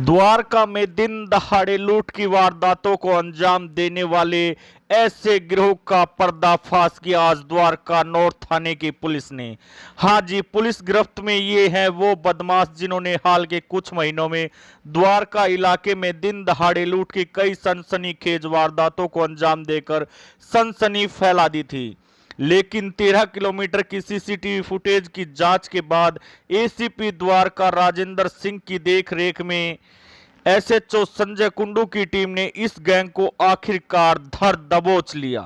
द्वारका में दिन दहाड़े लूट की वारदातों को अंजाम देने वाले ऐसे गिरोह का पर्दाफाश किया आज द्वारका नॉर्थ थाने की पुलिस ने। हाँ जी, पुलिस गिरफ्त में ये हैं वो बदमाश जिन्होंने हाल के कुछ महीनों में द्वारका इलाके में दिन दहाड़े लूट की कई सनसनीखेज वारदातों को अंजाम देकर सनसनी फैला दी थी। लेकिन 13 किलोमीटर की सीसीटीवी फुटेज की जांच के बाद एसीपी द्वारका राजेंद्र सिंह की देखरेख में एसएचओ संजय कुंडू की टीम ने इस गैंग को आखिरकार धर दबोच लिया।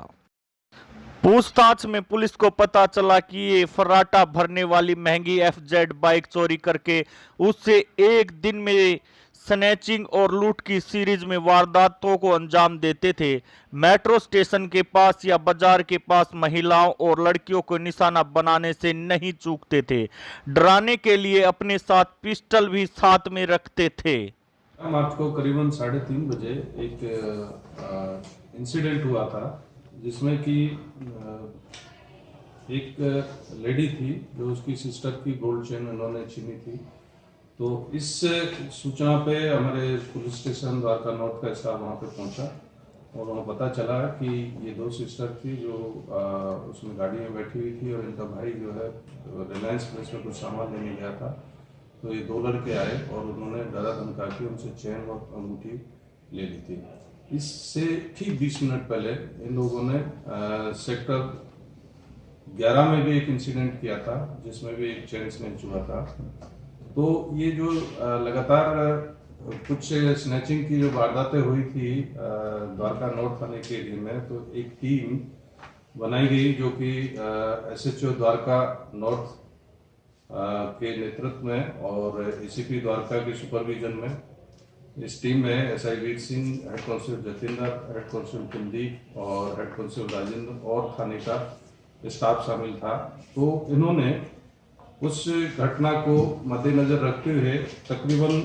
पूछताछ में पुलिस को पता चला कि ये फर्राटा भरने वाली महंगी एफजेड बाइक चोरी करके उससे एक दिन में स्नैचिंग और लूट की सीरीज में वारदातों को अंजाम देते थे। मेट्रो स्टेशन के पास या बाजार के पास महिलाओं और लड़कियों को निशाना बनाने से नहीं चूकते थे। डराने के लिए अपने साथ पिस्टल भी साथ में रखते थे। मार्च को करीबन 3:30 बजे एक इंसिडेंट हुआ था जिसमें कि एक लेडी थी जो उसकी सिस्टर की गोल्ड चेन उन्होंने छीनी थी। तो इस सूचना पे हमारे पुलिस स्टेशन द्वारका नॉर्थ का स्टाफ वहाँ पे पहुँचा और वहाँ पता चला कि ये दो सिस्टर थी जो उसमें गाड़ी में बैठी हुई थी और इनका भाई जो है रिलायंस प्लेस में कुछ सामान लेने गया था। तो ये दो लड़के आए और उन्होंने डरा धमका के उनसे चेन और अंगूठी ले ली थी। इससे ठीक 20 मिनट पहले इन लोगों ने सेक्टर 11 में भी एक इंसिडेंट किया था जिसमें भी एक चेन स्नैच हुआ था। तो ये जो लगातार कुछ स्नैचिंग की जो वारदातें हुई थी द्वारका नॉर्थ थाने के एरिया में, तो एक टीम बनाई गई जो कि एसएचओ द्वारका नॉर्थ के नेतृत्व में और एसीपी द्वारका के सुपरविजन में इस टीम में SI Veer Singh, head constable Jatinder, head constable Kuldeep और हेड कांस्टेबल राजेंद्र और थाने का स्टाफ शामिल था। तो इन्होंने उस घटना को मद्देनजर रखते हुए तकरीबन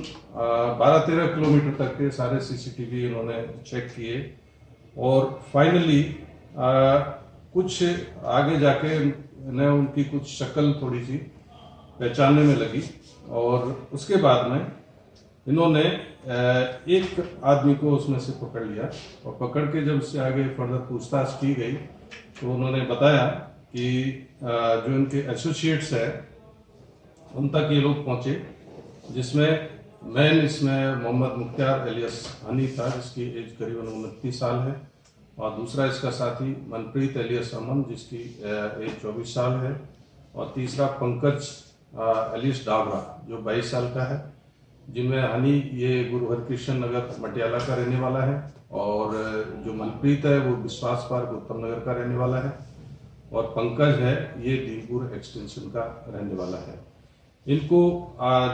12-13 किलोमीटर तक के सारे सीसीटीवी इन्होंने चेक किए और फाइनली कुछ आगे जाके इन्हें उनकी कुछ शक्ल थोड़ी सी पहचानने में लगी और उसके बाद में इन्होंने एक आदमी को उसमें से पकड़ लिया और पकड़ के जब उससे आगे फर्दर पूछताछ की गई तो उन्होंने बताया कि जो इनके एसोसिएट्स है उन तक ये लोग पहुंचे, जिसमें मेन इसमें मोहम्मद मुख्तार एलियस हनी था जिसकी एज करीबन 29 साल है और दूसरा इसका साथी मनप्रीत एलियस अमन जिसकी एज 24 साल है और तीसरा पंकज एलियस डाबरा जो 22 साल का है, जिनमें हनी ये गुरु हरकृष्ण नगर मटियाला का रहने वाला है और जो मनप्रीत है वो विश्वास पार्क उत्तम नगर का रहने वाला है और पंकज है ये दीनपुर एक्सटेंशन का रहने वाला है। इनको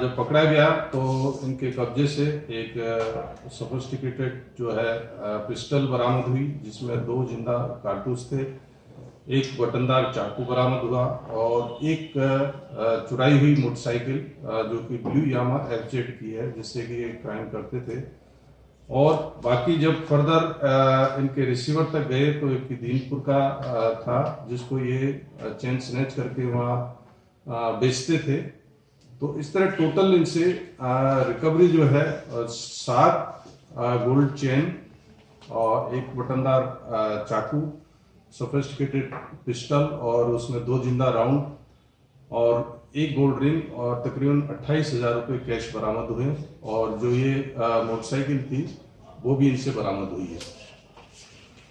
जब पकड़ा गया तो इनके कब्जे से एक सोफिस्टिकेटेड जो है पिस्टल बरामद हुई जिसमें 2 जिंदा कारतूस थे, एक बटनदार चाकू बरामद हुआ और एक चुराई हुई मोटरसाइकिल जो कि ब्लू यामा एफजेड की है जिससे कि ये क्राइम करते थे। और बाकी जब फर्दर इनके रिसीवर तक गए तो एक दीनपुर का था जिसको ये चेन स्नैच करके वहाँ बेचते थे। तो इस तरह टोटल इनसे रिकवरी जो है 7 गोल्ड चेन और एक बटनदार चाकू, सोफिस्टिकेटेड पिस्टल और उसमें 2 जिंदा राउंड और एक गोल्ड रिंग और तकरीबन 28,000 रुपये कैश बरामद हुए और जो ये मोटरसाइकिल थी वो भी इनसे बरामद हुई है।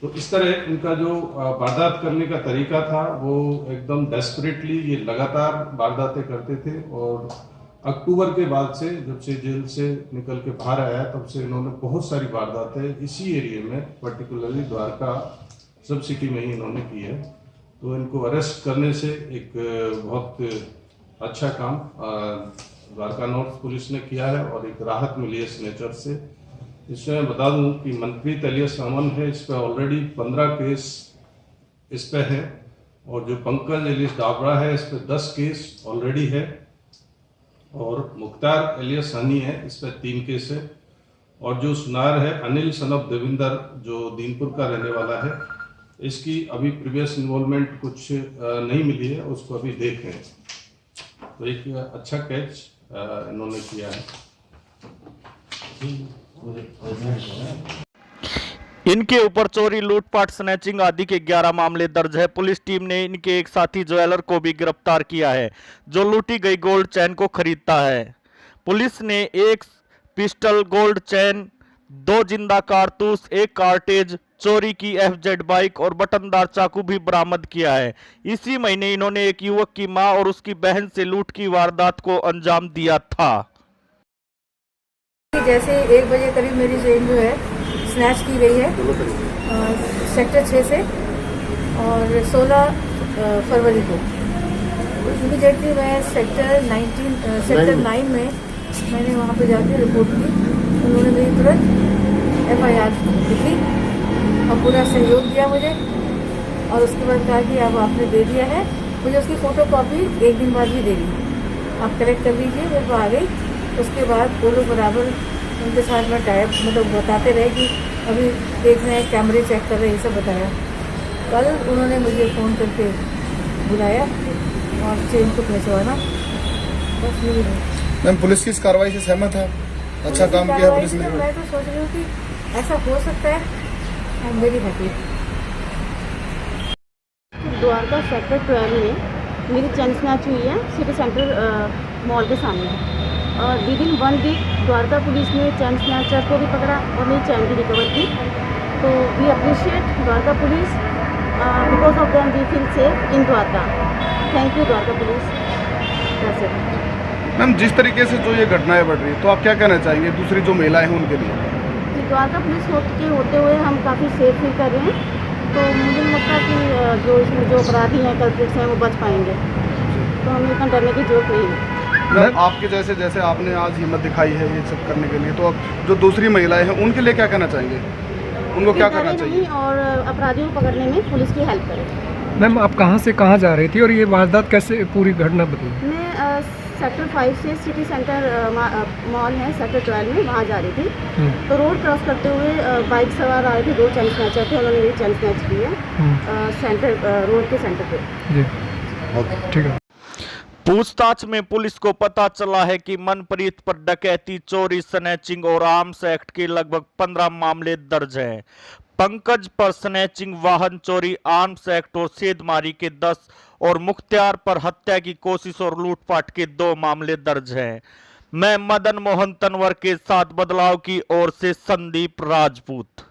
तो इस तरह इनका जो वारदात करने का तरीका था वो एकदम डेस्परेटली ये लगातार वारदातें करते थे और अक्टूबर के बाद से जब से जेल से निकल के बाहर आया तब से इन्होंने बहुत सारी वारदातें इसी एरिया में पर्टिकुलरली द्वारका सब सिटी में ही इन्होंने की है। तो इनको अरेस्ट करने से एक बहुत अच्छा काम द्वारका नॉर्थ पुलिस ने किया है और एक राहत मिली है इस नेचर से। इसमें बता दूं कि मनप्रीत एलियस अमन है, इस पर ऑलरेडी 15 केस इस पे है और जो पंकज एलियस डाबरा है इस पर 10 केस ऑलरेडी है और मुख्तार एलियस हनी है इस पर 3 केस है और जो सुनार है अनिल सनफ देविंदर जो दीनपुर का रहने वाला है, इसकी अभी प्रीवियस इन्वॉल्वमेंट कुछ नहीं मिली है, उसको अभी देख रहे हैं। तो एक अच्छा कैच इन्होंने किया है। इनके ऊपर चोरी, लूटपाट, स्नैचिंग आदि के 11 मामले दर्ज है। पुलिस टीम ने इनके एक साथी ज्वेलर को भी गिरफ्तार किया है, जो लूटी गई गोल्ड चैन को खरीदता है। पुलिस ने एक पिस्टल, गोल्ड चैन, 2 जिंदा कारतूस, 1 कार्टेज, चोरी की FZ बाइक और बटनदार चाकू भी बरामद किया है। इसी महीने इन्होंने एक युवक की मां और उसकी बहन से लूट की वारदात को अंजाम दिया था। जैसे 1 बजे करीब मेरी चेन जो है स्नैच की गई है सेक्टर 6 से, और 16 फरवरी को इमीडिएटली मैं सेक्टर 9 में मैंने वहाँ पे जाके रिपोर्ट की। उन्होंने मेरी तुरंत FIR लिखी और पूरा सहयोग दिया मुझे, और उसके बाद कहा कि अब आपने दे दिया है, मुझे उसकी फ़ोटो कॉपी 1 दिन बाद भी देनी है, आप करेक्ट कर लीजिए। मेरे को आ गई। उसके बाद वो लोग बराबर उनके साथ में टाइप मतलब बताते रहे कि अभी देख रहे हैं, कैमरे चेक कर रहे हैं, ये सब बताया। कल उन्होंने मुझे फ़ोन करके बुलाया और चेन को पहुँचवाना, बस यही है। मैम, पुलिस की इस कार्रवाई से सहमत है? अच्छा काम किया पुलिस ने। मैं तो सोच रही हूँ कि ऐसा हो सकता है, I am very happy. Dwarka sector 12 में मेरी चैन स्नैच हुई है सिटी सेंटर मॉल के सामने। Within 1 week Dwarka police ने चैन स्नैचर को भी पकड़ा और मेरी चैन भी रिकवर की। तो we appreciate Dwarka police, because of them we feel safe in Dwarka. Thank you Dwarka police. That's it. Ma'am, जिस तरीके से जो ये घटनाएं बढ़ रही है, तो आप क्या कहना चाहेंगे दूसरी जो महिलाएं हैं उनके लिए? जी, द्वारका पुलिस होते हुए हम काफ़ी सेफ फील कर रहे हैं। तो मुझे नहीं लगता कि जो इसमें जो अपराधी हैं, कल्प्रिट्स हैं, वो बच पाएंगे। तो हमें इतना डरने की जरूरत नहीं है। मैम, आपके जैसे आपने आज हिम्मत दिखाई है ये सब करने के लिए, तो अब जो दूसरी महिलाएं हैं उनके लिए क्या कहना चाहेंगे? उनको क्या करना चाहिए? और अपराधियों को पकड़ने में पुलिस की हेल्प करें। मैम, आप कहाँ से कहाँ जा रही थी और ये वारदात कैसे पूरी घटना बनी? मैं सेक्टर 5 से सिटी सेंटर मॉल है सेक्टर 12 में, वहाँ जा रही थी। तो रोड क्रॉस करते हुए बाइक सवार आ रहे थे, 2 चैन स्नैचर थे, उन्होंने मेरी चैन स्नैच की है सेंटर रोड के सेंटर पे। जी, ठीक है। पूछताछ में पुलिस को पता चला है कि मनप्रीत पर डकैती, चोरी, स्नैचिंग और आर्म्स एक्ट के लगभग 15 मामले दर्ज हैं। पंकज पर स्नैचिंग, वाहन चोरी, आर्म्स एक्ट और सेधमारी के 10 और मुख्तियार पर हत्या की कोशिश और लूटपाट के 2 मामले दर्ज हैं। मैं मदन मोहन तनवर के साथ बदलाव की ओर से संदीप राजपूत।